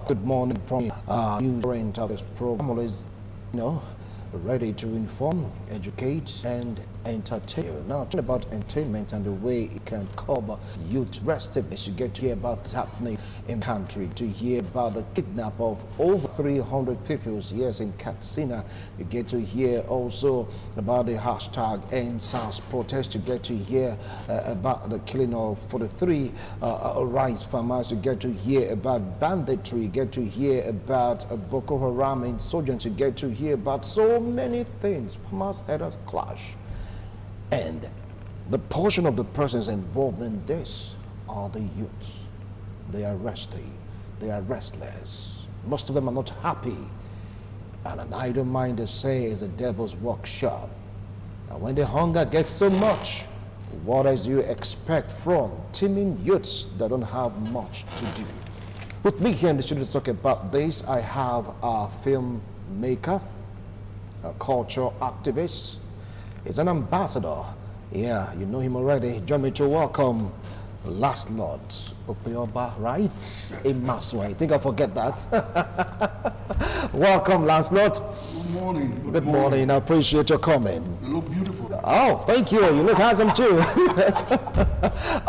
Good morning from you parent of this program is, ready to inform, educate, and entertain you. Now, talking about entertainment and the way it can cover youth restiveness, you get to hear about what's happening in the country, to hear about the kidnap of over 300 people, yes, in Katsina. You get to hear also about the hashtag EndSARS protest. You get to hear about the killing of 43 rice farmers. You get to hear about banditry. You get to hear about Boko Haram insurgents. You get to hear about so many things. Farmers headers clash. And the portion of the persons involved in this are the youths. They are restive. They are restless. Most of them are not happy. And an idle mind, they say, is the devil's workshop. And when the hunger gets so much, what else do you expect from teeming youths that don't have much to do? With me here in the studio to talk about this, I have a filmmaker, a cultural activist. He's an ambassador. Yeah, you know him already. Join me to welcome Lancelot, right? Imasuen. I think I forget that. Welcome, Lancelot. Good morning. Good morning. I appreciate your coming. You look beautiful. Oh, thank you. You look handsome too.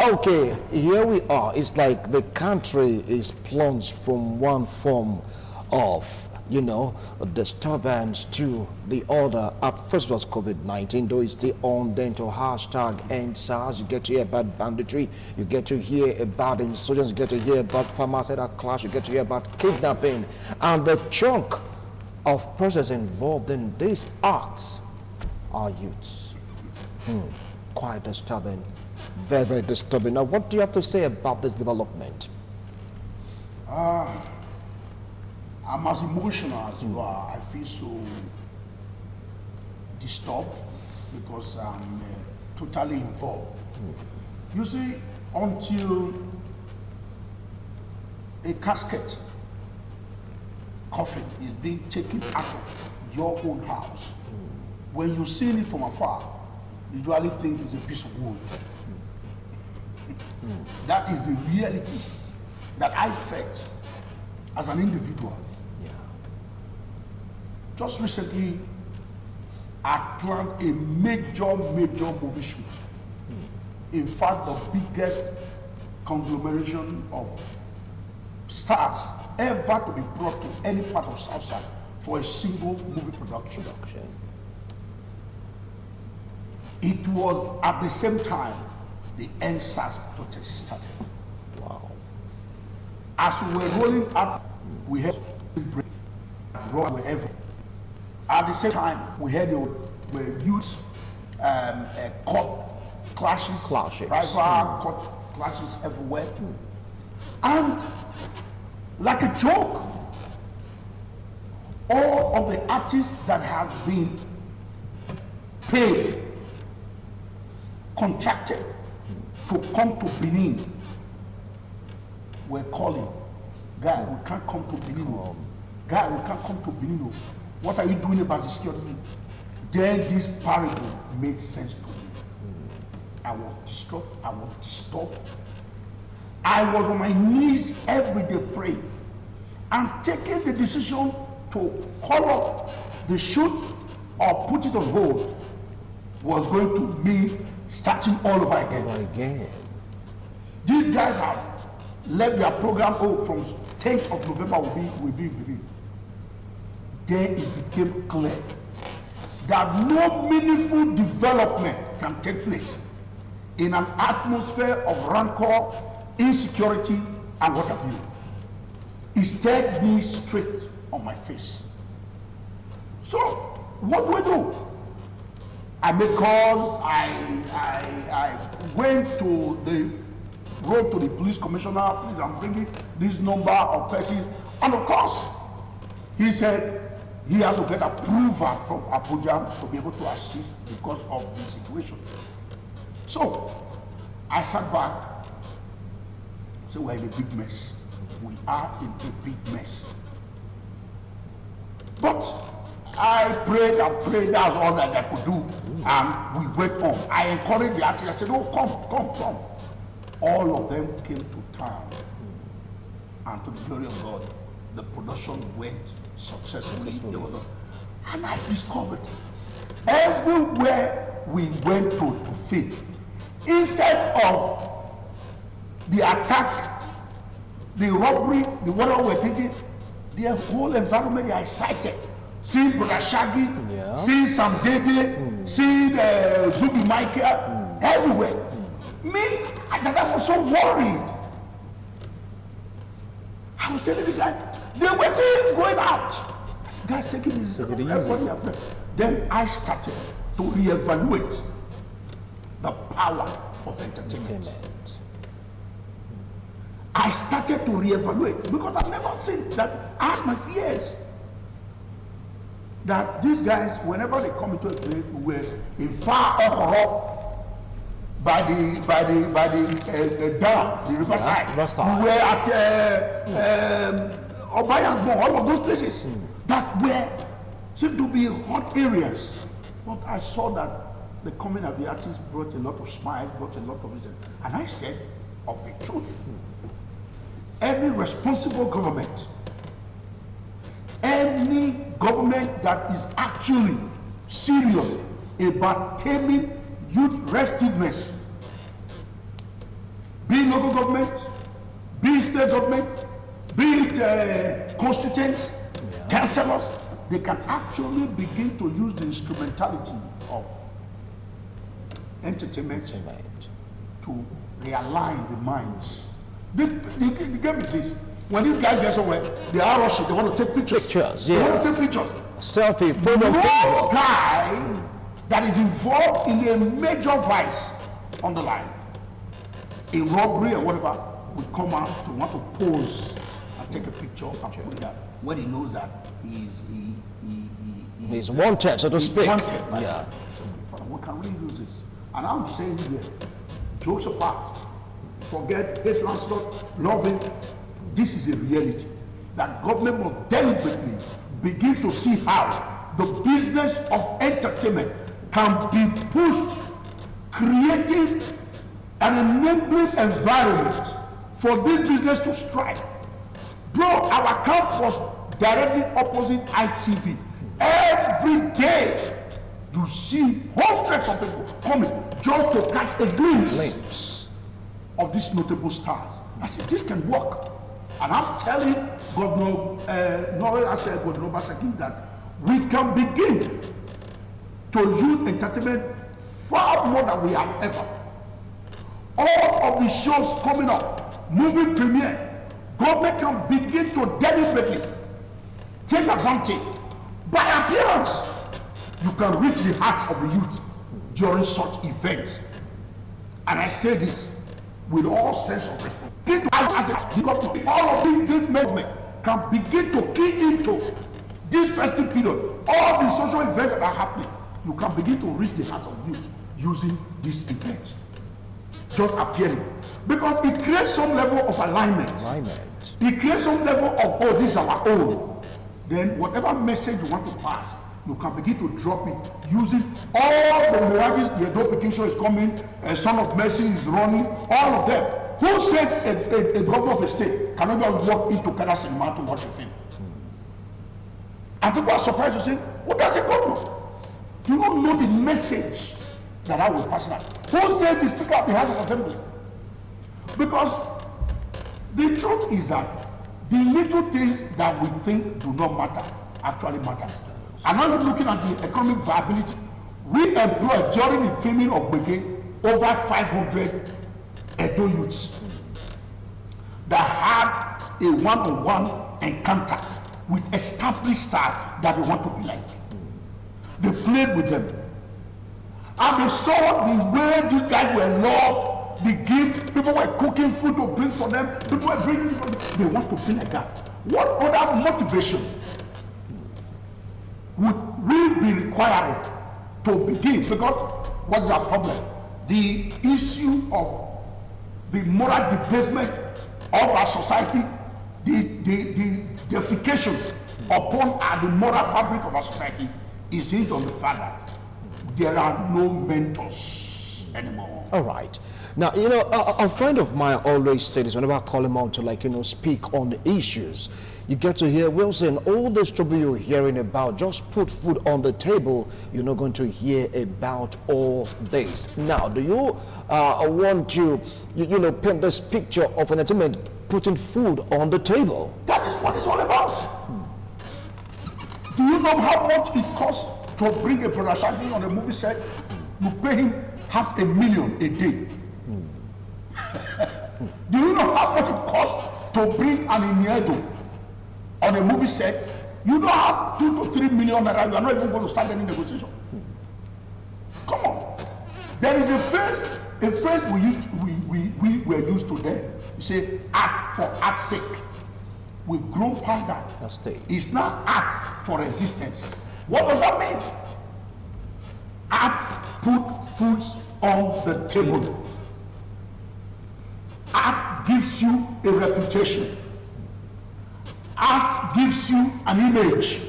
Okay, here we are. It's like the country is plunged from one form of disturbance to the other. At first it was COVID-19, though it's still on, then to hashtag EndSARS. You get to hear about banditry, you get to hear about insurgents, you get to hear about farmers at a clash, you get to hear about kidnapping, and the chunk of persons involved in this act are youths. Quite disturbing, very, very disturbing. Now, what do you have to say about this development? I'm as emotional as you are. I feel so disturbed because I'm totally involved. You see, until a casket coffin is being taken out of your own house, when you see it from afar, you usually think it's a piece of wood. That is the reality that I felt as an individual. Just recently, I planned a major movie shoot. In fact, the biggest conglomeration of stars ever to be brought to any part of Southside for a single movie production. It was at the same time the EndSARS protest started. Wow. As we were rolling up, we had break wherever. At the same time, we had the youth court clashes, rival court clashes everywhere. And like a joke, all of the artists that have been paid, contracted to come to Benin, were calling, guy, we can't come to Benin. Guy, we can't come to Benin. What are you doing about the security? Then this parable made sense to me. I was disturbed. I was on my knees every day praying and taking the decision to call up the shoot or put it on hold was going to mean starting all over again. These guys have left their program from 10th of November will be in Benin. Then it became clear that no meaningful development can take place in an atmosphere of rancor, insecurity, and what have you. It stared me straight on my face. So, what do? I made calls, I went to wrote to the police commissioner, please, I'm bringing this number of persons, and of course, he said, he has to get approval from Abuja to be able to assist because of the situation. So I sat back, so we're in a big mess. We are in a big mess. But I prayed and prayed, that's all that I could do, and we went on. I encouraged the artists, I said, oh, come. All of them came to town. and to the glory of God, the production went successfully. And I discovered everywhere we went to film, instead of the attack, the robbery, the whatever we're thinking, the whole environment is excited. Seeing Brother Shaggy, seeing Sam Dede, seeing Zubi Michael, everywhere. Me, I was so worried. I was telling the guy, they were still going out. Guys taking everybody up. Then I started to reevaluate the power of entertainment. I started to reevaluate because I've never seen that. I had my fears that these guys, whenever they come into a place, were in far off by the dam, the riverside. We were at Obayangbo, all of those places that were seemed to be hot areas. But I saw that the coming of the artists brought a lot of smiles, brought a lot of reason. And I said, of the truth, any responsible government, any government that is actually serious about taming youth restiveness, be it local government, be it state government, be it constituents, councillors, they can actually begin to use the instrumentality of entertainment to realign the minds. They give me this. When these guys get somewhere, they are rushing, they want to take pictures. They want to take pictures. Selfie, no guy that is involved in a major vice on the line, a robbery or whatever, will come out to want to pose and take a picture and put that when he knows that he's wanted, so to speak. Wanted, right? We can really use this. And I'm saying here, jokes apart, forget hate Lancelot, love him. This is a reality that government must deliberately begin to see how the business of entertainment can be pushed, creating an enabling environment for this business to strive. Bro, our camp was directly opposite ITV. Every day you see hundreds of people coming just to catch a glimpse of these notable stars. I said, this can work. And I'm telling Governor Obaseki that we can begin to use entertainment far more than we have ever. All of the shows coming up, movie premiere, government can begin to deliberately take advantage. By appearance, you can reach the hearts of the youth during such events. And I say this with all sense of responsibility. All of these movement can begin to key into this festive period. All the social events that are happening, you can begin to reach the hearts of youth using this event. Just appearing. Because it creates some level of alignment. It creates some level of, oh, this is our own. Then whatever message you want to pass, you can begin to drop it using all the mirages. The notification is coming, a Son of Mercy is running, all of them. Who said a governor of a state cannot just walk into Canada Cinema to watch a film? And people are surprised to say, what does it go to? Do you know the message that I will pass out? Who said the Speaker of the House of Assembly? Because the truth is that the little things that we think do not matter actually matter. And now looking at the economic viability, we employ during the filming of Bege over 500 Edo youths that had a one-on-one encounter with established stars that they want to be like. They played with them. And they saw the way these guys were loved, the gift, people were cooking food to bring for them, people were bringing it for them. They want to be like that. What other motivation would we be required to begin? Because what is our problem? The issue of the moral debasement of our society, the defecation upon the moral fabric of our society is hinged on the fact that there are no mentors anymore. All right. Now, a friend of mine always says this whenever I call him out to, like, speak on the issues. You get to hear Wilson, all this trouble you're hearing about, just put food on the table. You're not going to hear about all this. Now, do you want to, paint this picture of an entertainment putting food on the table? That is what it's all about. Do you know how much it costs to bring a production on a movie set? You pay him $500,000 a day. Do you know how much it costs to bring an Iniedo on a movie set? You don't have 2 to 3 million naira. You are not even going to start any negotiation. Come on. There is a phrase we were used to then. You say art for art's sake. We've grown past that. That's it. It's not art for resistance. What does that mean? Art put foods on the table. Art gives you a reputation. Art gives you an image.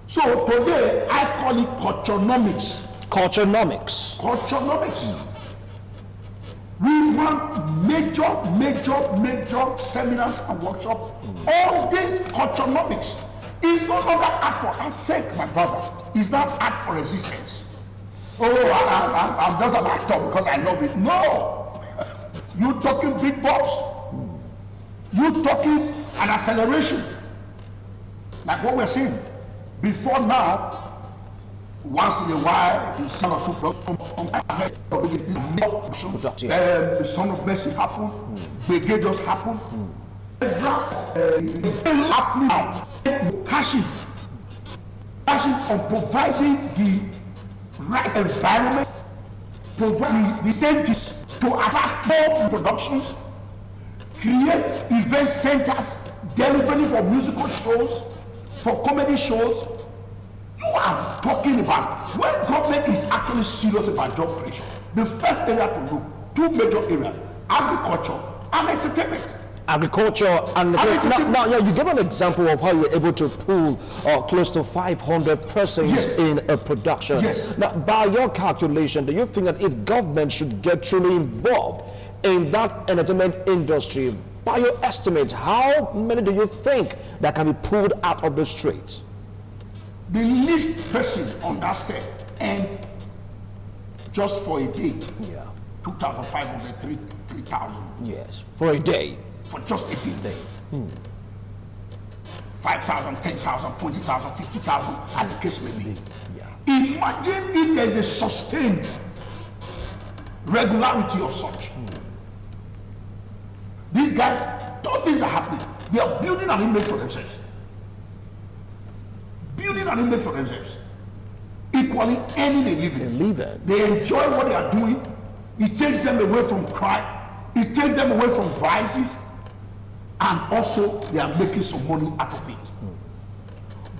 So today I call it culturenomics. Culturenomics. Culturenomics. We want major seminars and workshops. All this culturenomics is no longer art for art's sake, my brother. It's not art for resistance. Oh, I'm just an actor because I love it. No. You talking big bucks. You talking an acceleration. Like what we're saying. Before now, once in a while, the son of the Son of Mercy happened. Brigade just happened. Happening now. Cashing on providing the right environment, providing the incentives to attract more productions, create event centers deliberately for musical shows, for comedy shows. You are talking about when government is actually serious about job creation. The first area to look, 2 major areas, agriculture and entertainment. Agriculture and now you give an example of how you were able to pull close to 500 persons Yes. in a production. Yes. Now, by your calculation, do you think that if government should get truly involved in that entertainment industry, by your estimate, how many do you think that can be pulled out of the streets? The least person on that set and just for a day, Yeah. 2,500, 3,000 Yes. For a day. for just a day. 5,000, 10,000, 20,000, 50,000, as the case may be. Yeah. Imagine if there is a sustained regularity of such. These guys, 2 things are happening. They are building an image for themselves. Building an image for themselves. Equally, earning a living. They enjoy what they are doing. It takes them away from crime. It takes them away from vices. And also, they are making some money out of it.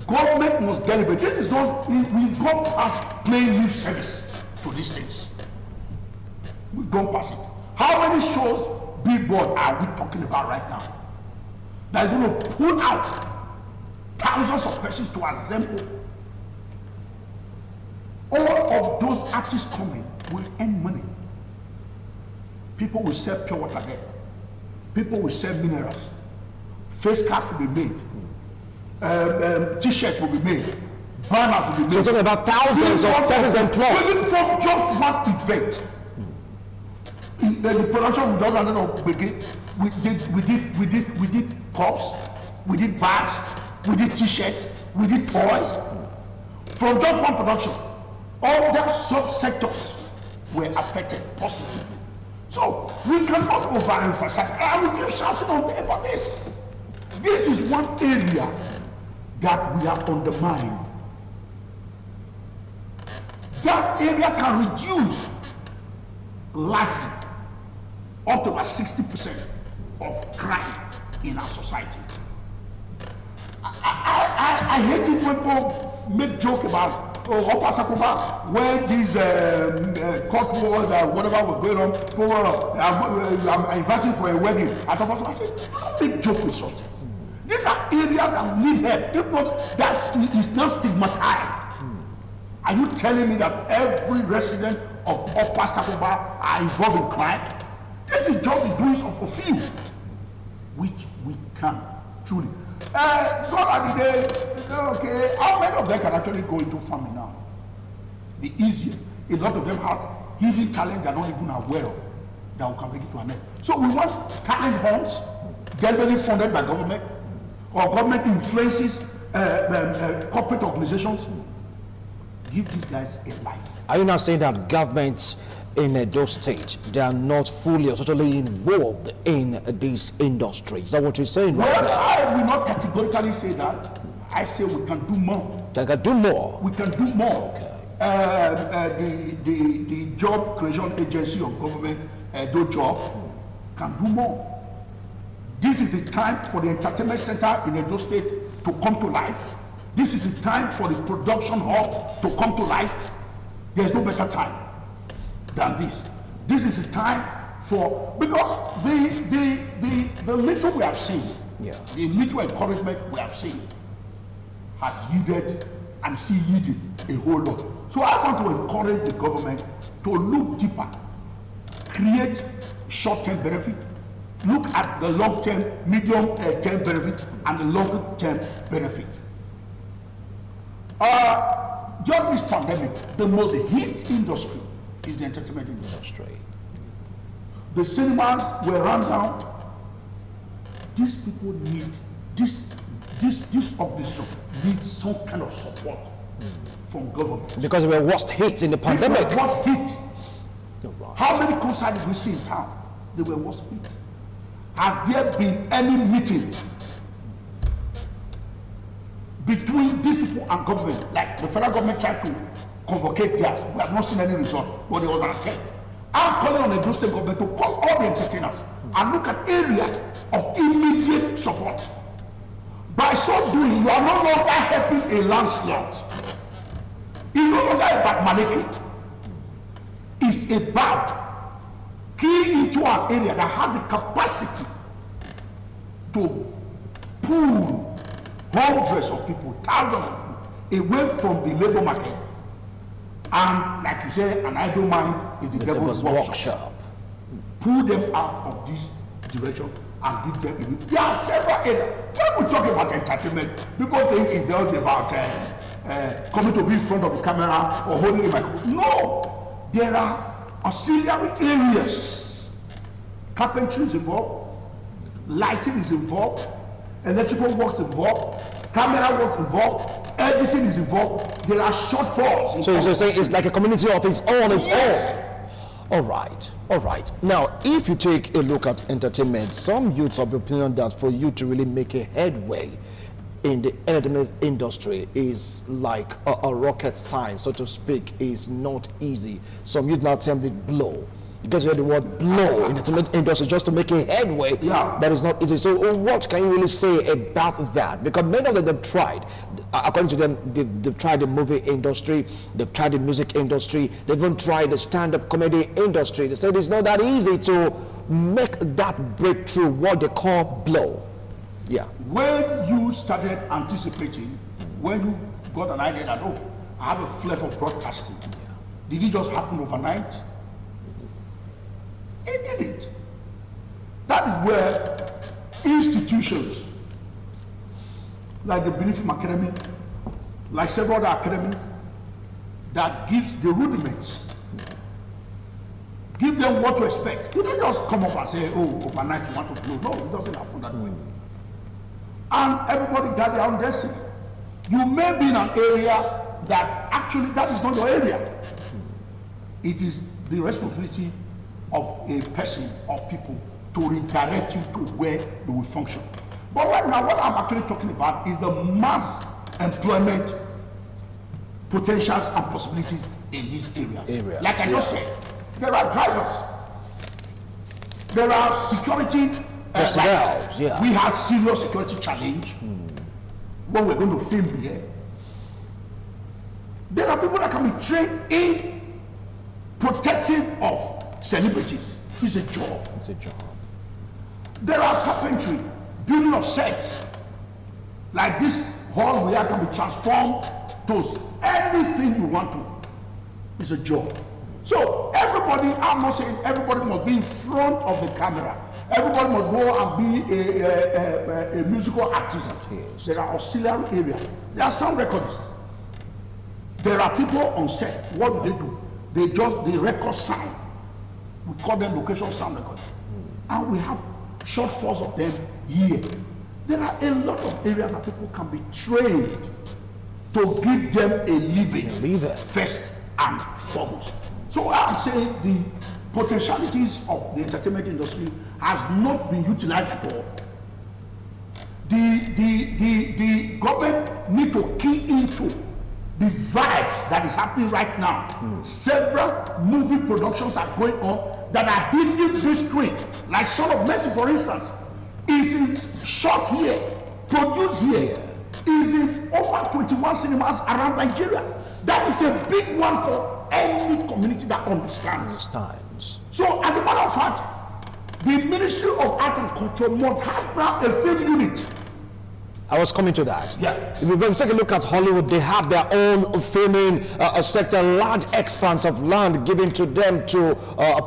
Government must deliberate. This is not, we've gone past playing lip service to these things. We've gone past it. How many shows, billboard, are we talking about right now? That are going to pull out thousands of persons to assemble. All of those artists coming will earn money. People will sell pure water there. People will sell minerals. Face caps will be made. T-shirts will be made. Banners will be made. We're talking about thousands of persons employed. Even from just one event. The production we just ended up begin. We did cups, we did bags, we did T-shirts, we did toys. From just one production, all the sub-sectors were affected positively. So we cannot overemphasize. I will keep shouting on about this. This is one area that we are undermined. That area can reduce likely up to about 60% of crime in our society. I hate it when people make joke about when these court wars and whatever was going on, people I'm inviting for a wedding. I said, don't make joke with such. These are areas that need help. People that is not stigmatized. Are you telling me that every resident of upper Sakoba are involved in crime. This is just the doings of a few, which we can truly. God at the day, okay, how many of them can actually go into farming now? The easiest. A lot of them have hidden talent they're not even aware of that we can make it to an end. So we want talent hunts, deliberately funded by government, or government influences corporate organizations. Give these guys a life. Are you now saying that governments in those states, they are not fully or totally involved in this industry? Is that what you're saying? Well, right now? I will not categorically say that. I say we can do more. They can do more. We can do more. Okay. The job creation agency of government, do job, can do more. This is the time for the entertainment center in Edo State to come to life. This is the time for the production hub to come to life. There's no better time than this. This is the time for, because the little we have seen, the little encouragement we have seen has yielded and still yielding a whole lot. So I want to encourage the government to look deeper, create short-term benefit, look at the long-term, medium-term benefit, and the long-term benefit. During this pandemic, the most hit industry is the entertainment industry. The cinemas were run down. These people need, this organization needs some kind of support from government. Because we were worst hit in the pandemic. They were worst hit. How many concerts did we see in town? They were worst hit. Has there been any meeting between these people and government? Like the federal government tried to convocate theirs. We have not seen any result, but there was an attempt. I'm calling on the state government to call all the entertainers and look at areas of immediate support. By so doing, you are no longer helping a Lancelot. It's no longer about Maneki. It's about keying into an area that has the capacity to pull hundreds of people, thousands of people away from the labor market. And like you say, an idle mind is the devil's workshop. Pull them out of this direction and give them in. There are several areas. When we talk about entertainment, people think it's just about coming to be in front of the camera or holding a microphone. No, there are auxiliary areas. Carpentry is involved, lighting is involved, electrical works involved, camera works involved, editing is involved. There are shortfalls. So you're saying it's like a community of its own, Yes. All right, all right. Now, if you take a look at entertainment, some youths of the opinion that for you to really make a headway in the entertainment industry is like a rocket science, so to speak, is not easy. Some youth now tell me blow. Because you heard the word blow in the entertainment industry just to make a headway. Yeah. That is not easy. So what can you really say about that? Because many of them have tried. According to them, they've tried the movie industry, they've tried the music industry, they've even tried the stand-up comedy industry. They said it's not that easy to make that breakthrough, what they call blow. Yeah. When you started anticipating, when you got an idea that, oh, I have a flair for broadcasting, did it just happen overnight? It didn't. That is where institutions like the Benefit Academy, like several other academies, that gives the rudiments, give them what to expect. You don't just come up and say, oh, overnight you want to blow. No, it doesn't happen that way. And everybody got their own destiny. You may be in an area that actually that is not your area. It is the responsibility of a person or people to redirect you to where you will function. But right now, what I'm actually talking about is the mass employment potentials and possibilities in these areas. Like I just said, there are drivers, there are security personnel. We had serious security challenge when we're going to film here. There are people that can be trained in protecting of celebrities. It's a job. It's a job. There are carpentry, building of sets. Like this hall where can be transformed to anything you want to. It's a job. So everybody, I'm not saying everybody must be in front of the camera. Everybody must go and be a musical artist. Yes. There are auxiliary areas. There are sound recordists. There are people on set. What do? They record sound. We call them location sound recordists. And we have short force of them here. There are a lot of areas that people can be trained to give them a living first and foremost. So I'm saying the potentialities of the entertainment industry has not been utilized at all. The government need to key into the vibes that is happening right now. Several movie productions are going on that are hitting this screen, like Son of Mercy, for instance, is shot here, produced here, is in over 21 cinemas around Nigeria. That is a big one for any community that understands. So, as a matter of fact, the Ministry of Arts and Culture must have now a film unit. I was coming to that. Yeah. If we take a look at Hollywood, they have their own filming sector, large expanse of land given to them to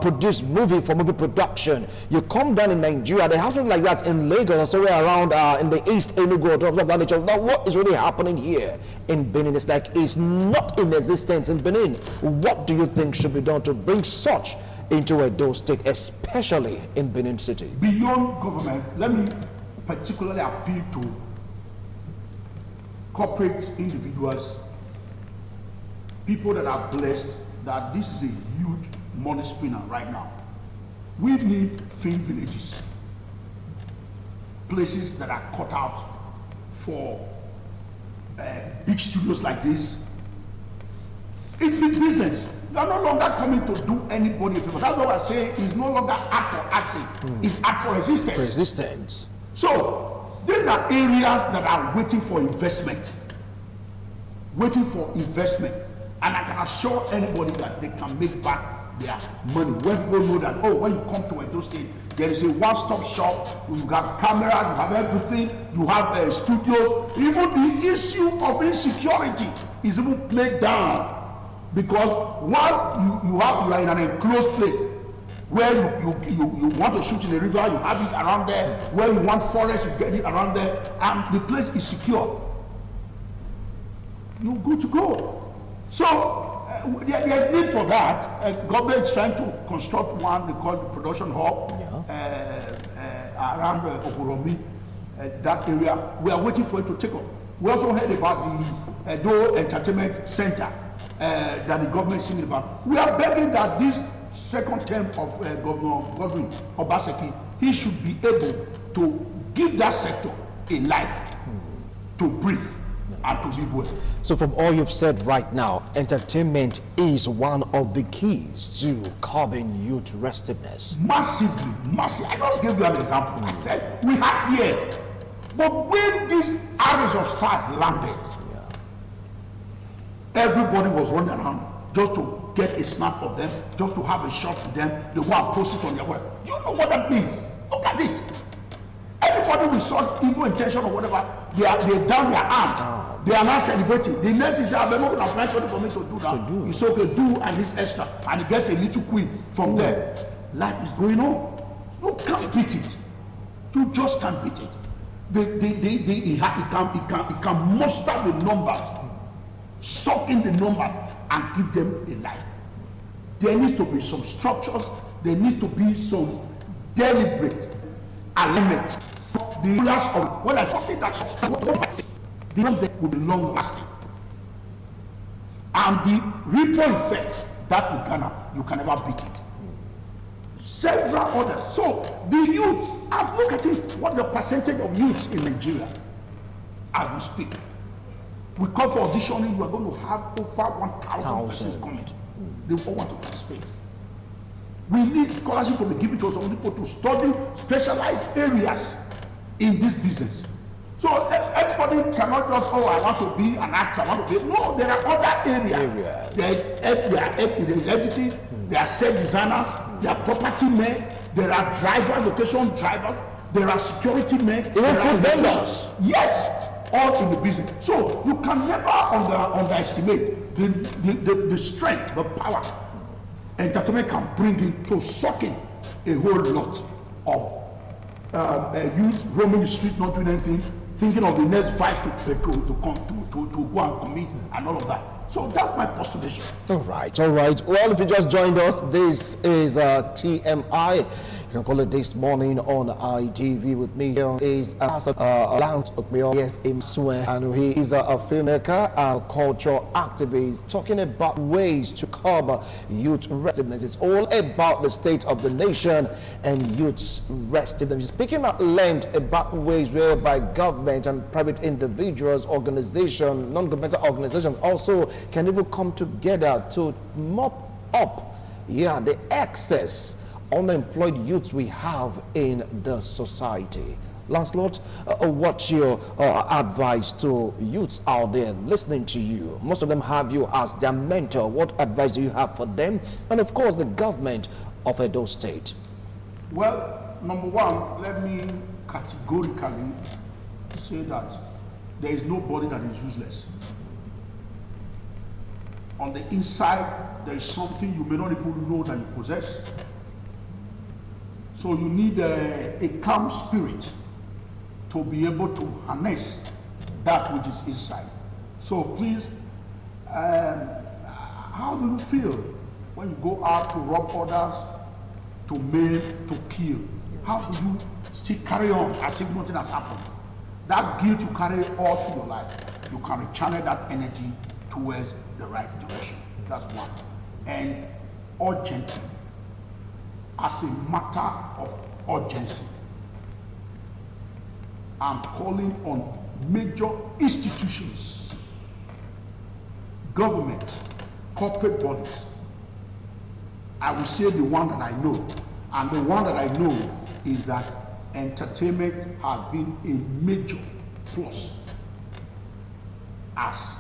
produce movie production. You come down in Nigeria, they have something like that in Lagos, somewhere around in the East Enugu, of that nature. Now, what is really happening here in Benin? It's like it's not in existence in Benin. What do you think should be done to bring such into Edo State, especially in Benin City? Beyond government, let me particularly appeal to corporate individuals, people that are blessed that this is a huge money spinner right now. We need film villages, places that are cut out for big studios like this. It's big business. You are no longer coming to do anybody a favor. That's what I say. It's no longer art for action. It's art for resistance. So these are areas that are waiting for investment. And I can assure anybody that they can make back their money. When people know that, oh, when you come to Edo State, there is a one-stop shop. You have cameras, you have everything, you have studios. Even the issue of insecurity is even played down. Because once you are in an enclosed place, where you want to shoot in the river, you have it around there. Where you want forest, you get it around there, and the place is secure. You're good to go. So there's need for that. Government is trying to construct one they call the production hub around Okoromi, that area. We are waiting for it to take off. We also heard about the Edo Entertainment Center that the government is thinking about. We are begging that this second term of Governor Godwin Obaseki, he should be able to give that sector a life to breathe and to live well. So from all you've said right now, entertainment is one of the keys to curbing youth restiveness. Massively. I just gave you an example. I said we have here, but when these arrows of stars landed, everybody was running around just to get a snap of them, just to have a shot of them. They go and post it on their web. Do you know what that means? Look at it. Everybody with such evil intention or whatever, they down their arm. They are not celebrating. The next is I'm not going to apply for me to do that. It's okay, do and this extra, and it gets a little queen from there. Life is going on. You can't beat it. You just can't beat it. It can muster the numbers, suck in the numbers, and give them a life. There needs to be some structures. There needs to be some deliberate alignment. The rulers of when I something that the one will be long lasting, and the ripple effects that you can never beat it. Several others. So the youth, and look at it. What the percentage of youths in Nigeria as we speak? We call for auditioning. We are going to have over 1,000 persons coming. They all want to participate. We need scholarship to be given to some people to study specialized areas in this business. So everybody cannot just, oh, I want to be an actor, I want to be. No, there are other areas. There's editing, there are set designers, there are property men, there are drivers, location drivers, there are security men. Even food vendors. Yes, all in the business. So you can never underestimate the strength, the power entertainment can bring in to suck in a whole lot of youth roaming the street, not doing anything, thinking of the next vice to go and commit and all of that. So that's my postulation. All right, all right. Well, if you just joined us, this is TMI. You can call it this morning on ITV. With me here is Lancelot, yes, Imasuen, and he is a filmmaker and cultural activist, talking about ways to curb youth restiveness. It's all about the state of the nation and youth's restiveness. Speaking at length about ways whereby government and private individuals, organizations, non-governmental organizations also can even come together to mop up, the excess unemployed youths we have in the society. Lancelot, what's your advice to youths out there listening to you? Most of them have you as their mentor. What advice do you have for them? And of course, the government of Edo State. Well, number one, let me categorically say that there is nobody that is useless. On the inside, there is something you may not even know that you possess. So you need a calm spirit to be able to harness that which is inside. So please, how do you feel when you go out to rob others, to maim, to kill? How do you still carry on as if nothing has happened? That guilt you carry all through your life, you can rechannel that energy towards the right direction. That's one. And urgently, as a matter of urgency, I'm calling on major institutions, government, corporate bodies. I will say the one that I know, and the one that I know is that entertainment has been a major plus as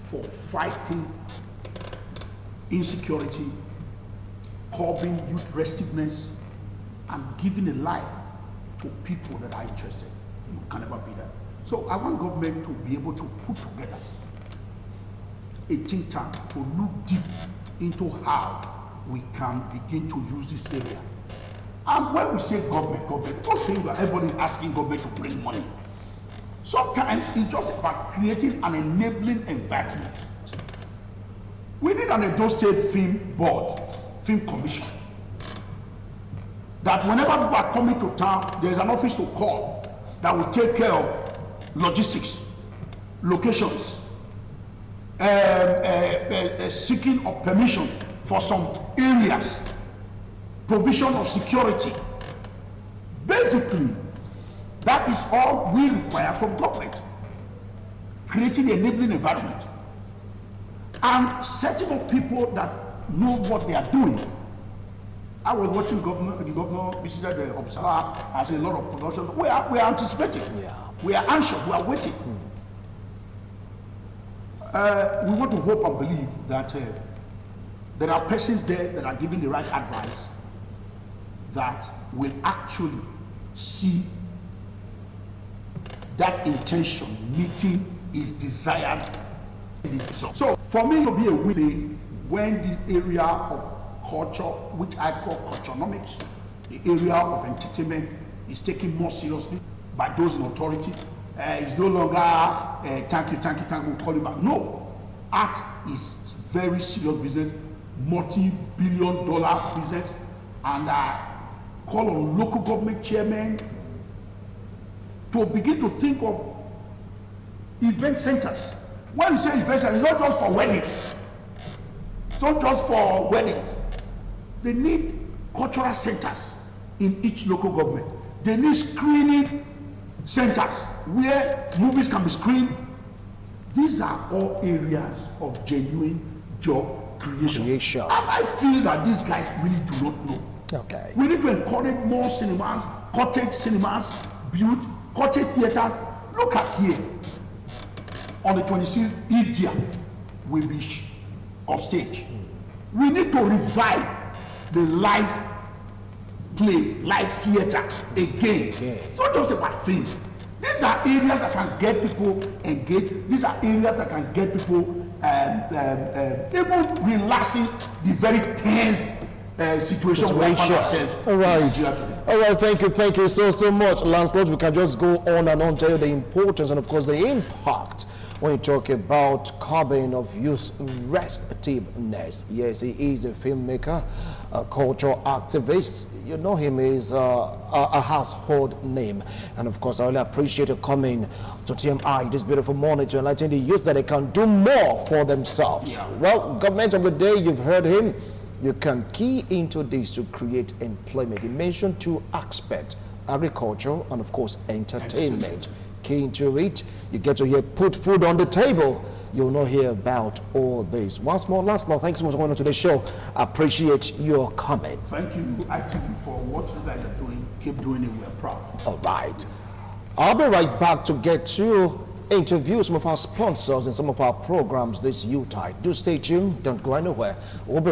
for fighting insecurity, curbing youth restiveness, and giving a life to people that are interested. You can never be that. So I want government to be able to put together a think tank to look deep into how we can begin to use this area. And when we say government, don't think that everybody is asking government to bring money. Sometimes it's just about creating an enabling environment. We need an Edo State Film Board, Film Commission, that whenever people are coming to town, there's an office to call that will take care of logistics, locations, seeking of permission for some areas, provision of security. Basically, that is all we require from government. Creating an enabling environment and setting up people that know what they are doing. I was watching the governor visited the observer, has a lot of production. We are anticipating. Yeah. We are anxious. We are waiting. We want to hope and believe that there are persons there that are giving the right advice that will actually see that intention meeting is desired. So for me, it will be a win thing when the area of culture, which I call culturenomics, the area of entertainment, is taken more seriously by those in authority. It's no longer thank you, we'll call you back. No, art is very serious business, multi-billion-dollar business, and I call on local government chairmen to begin to think of event centers. When you say event centers, it's not just for weddings. It's not just for weddings. They need cultural centers in each local government. They need screening centers where movies can be screened. These are all areas of genuine job creation. And I feel that these guys really do not know. Okay. We need to encourage more cinemas, cottage cinemas, build cottage theaters. Look at here. On the 26th, India will be off stage. We need to revive the live play, live theater again. It's not just about films. These are areas that can get people engaged. These are areas that can get people even relaxing the very tense situation we find ourselves. All right. All right, thank you so much, Lancelot. We can just go on and on, tell you the importance and of course the impact when you talk about curbing of youth restiveness. Yes, he is a filmmaker, a cultural activist. You know him is a household name. And of course, I really appreciate you coming to TMI this beautiful morning to enlighten the youth that they can do more for themselves. Yeah. Well, government of the day, you've heard him. You can key into this to create employment. He mentioned two aspects, agriculture and of course entertainment. Key into it, you get to hear put food on the table. You'll not hear about all this. Once more, Lancelot, thanks so much for coming on to the show. I appreciate your comment. Thank you, ITV, for what you guys are doing. Keep doing it, we're proud. All right. I'll be right back to get to interview some of our sponsors and some of our programs this Utah. Do stay tuned, don't go anywhere. We'll be right